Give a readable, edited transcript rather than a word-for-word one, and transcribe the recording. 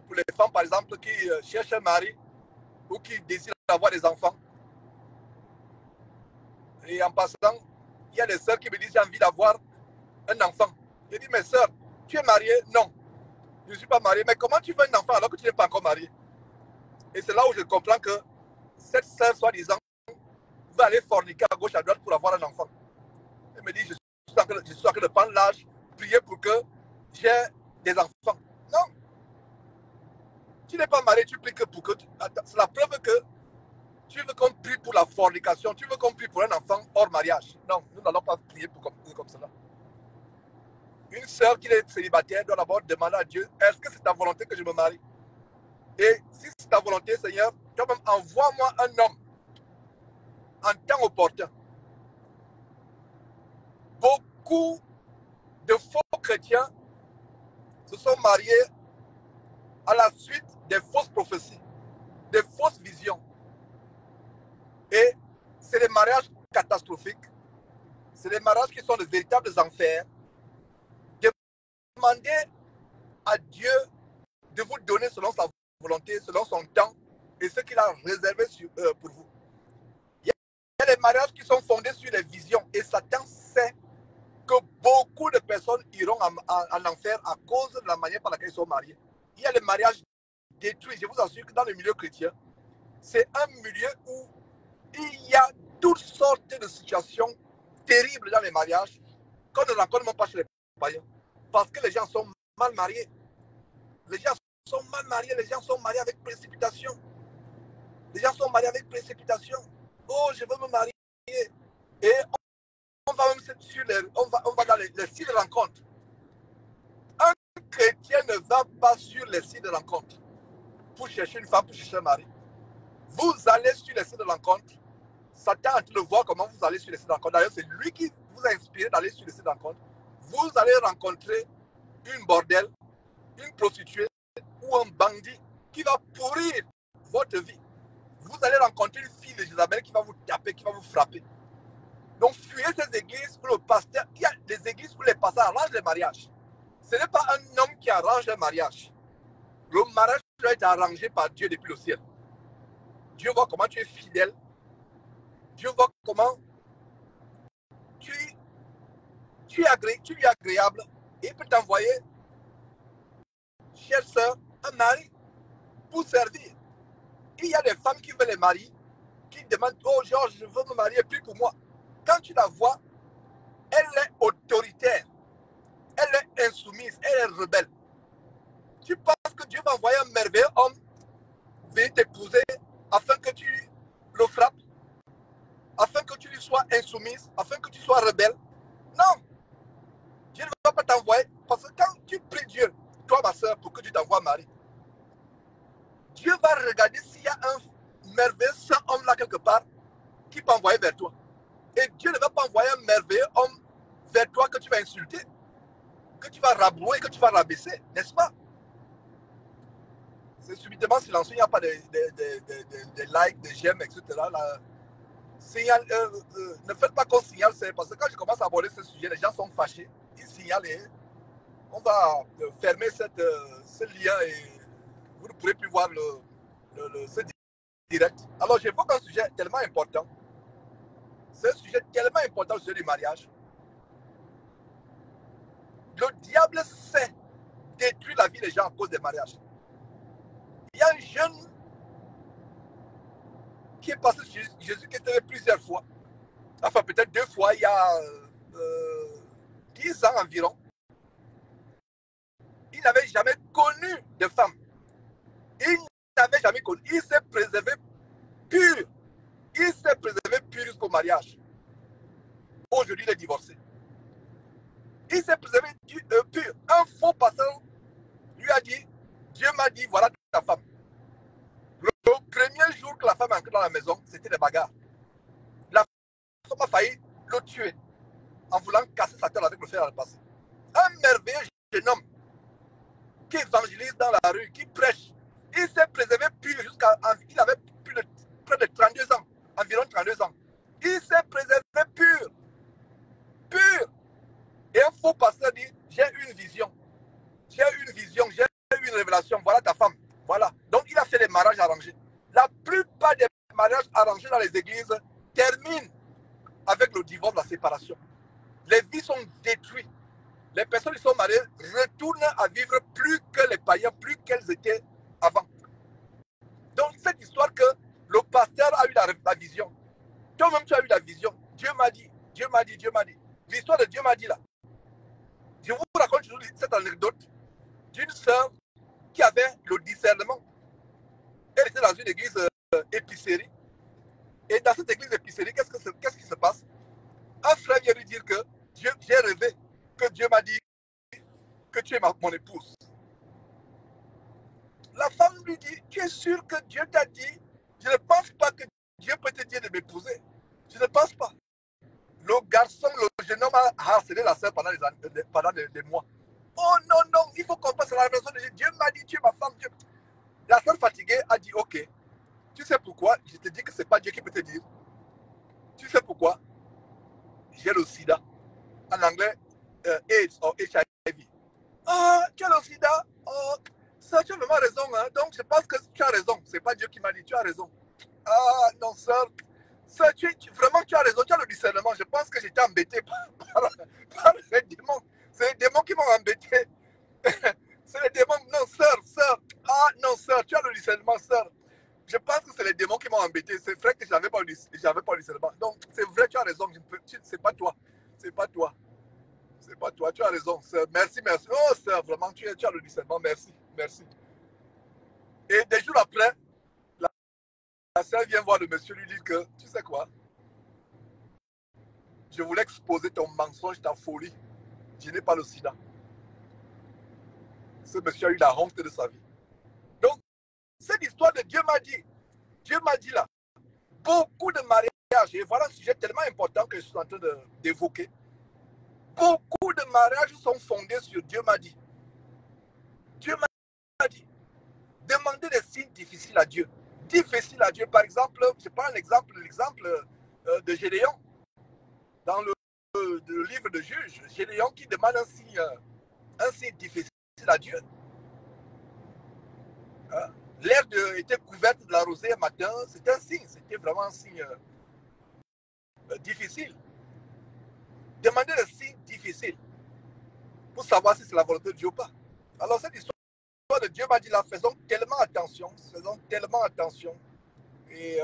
pour les femmes, par exemple, qui cherchent un mari ou qui désirent avoir des enfants. Et en passant, il y a des sœurs qui me disent j'ai envie d'avoir un enfant. Je dis, mais sœur, tu es mariée? Non, je ne suis pas mariée. Mais comment tu veux un enfant alors que tu n'es pas encore mariée? Et c'est là où je comprends que cette sœur, soi-disant, va aller forniquer à gauche, à droite pour avoir un enfant. Elle me dit, je suis en train de prendre l'âge, prier pour que j'ai des enfants. Non. Tu n'es pas marié, tu pries que pour que... C'est la preuve que tu veux qu'on prie pour la fornication, tu veux qu'on prie pour un enfant hors mariage. Non, nous n'allons pas prier pour comme cela. Une sœur qui est célibataire doit d'abord demander à Dieu, est-ce que c'est ta volonté que je me marie? Et si c'est ta volonté, Seigneur, toi-même envoie-moi un homme en temps opportun. Beaucoup de faux chrétiens se sont mariés à la suite des fausses prophéties, des fausses visions. Et c'est des mariages catastrophiques. C'est des mariages qui sont de véritables enfers. Demandez à Dieu de vous donner selon sa volonté, selon son temps et ce qu'il a réservé pour vous. Il y a des mariages qui sont fondés sur les visions et Satan sait que beaucoup de personnes iront en enfer à cause de la manière par laquelle ils sont mariés. Il y a des mariages détruits. Je vous assure que dans le milieu chrétien, c'est un milieu où il y a toutes sortes de situations terribles dans les mariages qu'on ne rencontre même pas chez les païens. Parce que les gens sont mal mariés. Les gens sont mal mariés, les gens sont mariés avec précipitation. Les gens sont mariés avec précipitation. Oh, je veux me marier. Et on va même sur on va dans les sites de rencontre. Un chrétien ne va pas sur les sites de rencontre pour chercher une femme, pour chercher un mari. Vous allez sur les sites de rencontre. Satan a le voir comment vous allez sur les sites de rencontre. D'ailleurs, c'est lui qui vous a inspiré d'aller sur les sites de rencontre. Vous allez rencontrer une bordelle, une prostituée ou un bandit qui va pourrir votre vie. Vous allez rencontrer une fille de Jézabel qui va vous taper, qui va vous frapper. Donc, fuyez ces églises où le pasteur, il y a des églises où les pasteurs arrangent les mariages. Ce n'est pas un homme qui arrange un mariage. Le mariage doit être arrangé par Dieu depuis le ciel. Dieu voit comment tu es fidèle. Dieu voit comment tu lui es agréable. Et il peut t'envoyer, chère sœur, un mari pour servir. Il y a des femmes qui veulent les maris, qui demandent, oh Georges, je veux me marier, prie pour moi. Quand tu la vois, elle est autoritaire, elle est insoumise, elle est rebelle. Tu penses que Dieu va envoyer un merveilleux homme venir t'épouser afin que tu le frappes, afin que tu lui sois insoumise, afin que tu sois rebelle? Non, Dieu ne va pas t'envoyer, parce que quand tu pries Dieu, toi ma soeur, pour que tu t'envoies mari, Dieu va regarder s'il y a un merveilleux saint homme là quelque part qui peut envoyer vers toi. Et Dieu ne va pas envoyer un merveilleux homme vers toi que tu vas insulter, que tu vas rabrouer, que tu vas rabaisser, n'est-ce pas? C'est subitement silencieux, il n'y a pas de likes, de j'aime, etc. Là, ne faites pas qu'on signale, c'est parce que quand je commence à aborder ce sujet, les gens sont fâchés, ils signalent et on va fermer ce lien et vous ne pourrez plus voir ce direct. Alors, j'évoque un sujet tellement important. C'est un sujet tellement important, le sujet du mariage. Le diable sait détruire la vie des gens à cause des mariages. Il y a un jeune qui est passé chez Jésus qui était plusieurs fois. Enfin, peut-être 2 fois, il y a 10 ans environ. Il n'avait jamais connu de femme. Il n'avait jamais connu. Il s'est préservé pur. Il s'est préservé pur jusqu'au mariage. Aujourd'hui, il est divorcé. Il s'est préservé pur. Un faux pasteur lui a dit, Dieu m'a dit, voilà ta femme. Le premier jour que la femme est entrée dans la maison, c'était des bagarres. La femme a failli le tuer en voulant casser sa tête avec le fer à repasser. Un merveilleux jeune homme qui évangélise dans la rue, qui prêche. Il s'est préservé pur jusqu'à... Il avait près de 32 ans, environ 32 ans. Il s'est préservé pur. Et un faux pasteur dit, j'ai une vision. J'ai une vision, j'ai une révélation, voilà ta femme. Voilà. Donc, il a fait les mariages arrangés. La plupart des mariages arrangés dans les églises terminent avec le divorce, la séparation. Les vies sont détruites. Les personnes qui sont mariées retournent à vivre plus que les païens, plus qu'elles étaient avant. Donc, cette histoire que le pasteur a eu la vision. Toi-même, tu as eu la vision. Dieu m'a dit, Dieu m'a dit, Dieu m'a dit. L'histoire de Dieu m'a dit là. Je vous raconte toujours cette anecdote d'une sœur qui avait le discernement. Elle était dans une église épicerie. Et dans cette église épicerie, qu'est-ce qui se passe? Un frère vient lui dire que j'ai rêvé, que Dieu m'a dit que tu es mon épouse. La femme lui dit, tu es sûr que Dieu t'a dit? Je ne pense pas que Dieu peut te dire de m'épouser. Je ne pense pas. Le garçon, le jeune homme a harcelé la sœur pendant des mois. Oh non, non, il faut qu'on passe à la maison de Dieu. Dieu m'a dit, tu es ma femme. Dieu. La sœur fatiguée a dit, ok, tu sais pourquoi? Je te dis que ce n'est pas Dieu qui peut te dire. Tu sais pourquoi? J'ai le sida. En anglais, AIDS ou HIV. Ah, tu as le sida? Oh, ça, tu as vraiment raison. Hein? Donc, je pense que tu as raison. Ce n'est pas Dieu qui m'a dit, tu as raison. Ah, non, sœur. Vraiment, tu as raison, tu as le discernement. Je pense que j'étais embêté par les démons. C'est les démons qui m'ont embêté. C'est les démons. Non, sœur. Ah, non, sœur, tu as le discernement, sœur. Je pense que c'est les démons qui m'ont embêté. C'est vrai que je n'avais pas le discernement. Donc, c'est vrai, tu as raison. C'est pas toi. C'est pas toi. C'est pas toi. Tu as raison, sœur. Merci, merci. Oh, sœur, vraiment, tu as le discernement. Merci, merci. Et des jours après, la sœur vient voir le monsieur, lui dit que, tu sais quoi? Je voulais exposer ton mensonge, ta folie. Je n'ai pas le sida. Ce monsieur a eu la honte de sa vie. Donc, cette histoire de Dieu m'a dit là, beaucoup de mariages, et voilà un sujet tellement important que je suis en train d'évoquer. Beaucoup de mariages sont fondés sur Dieu m'a dit. Dieu m'a dit. Demandez des signes difficiles à Dieu. Difficiles à Dieu. Par exemple, je prends l'exemple de Gédéon. Dans le livre de Juges, Gédéon qui demande un signe difficile à Dieu. Hein? L'air était couverte de la rosée un matin, c'était un signe, c'était vraiment un signe difficile. Demandez des signes difficiles pour savoir si c'est la volonté de Dieu ou pas. Alors cette histoire de Dieu m'a dit là, faisons tellement attention, et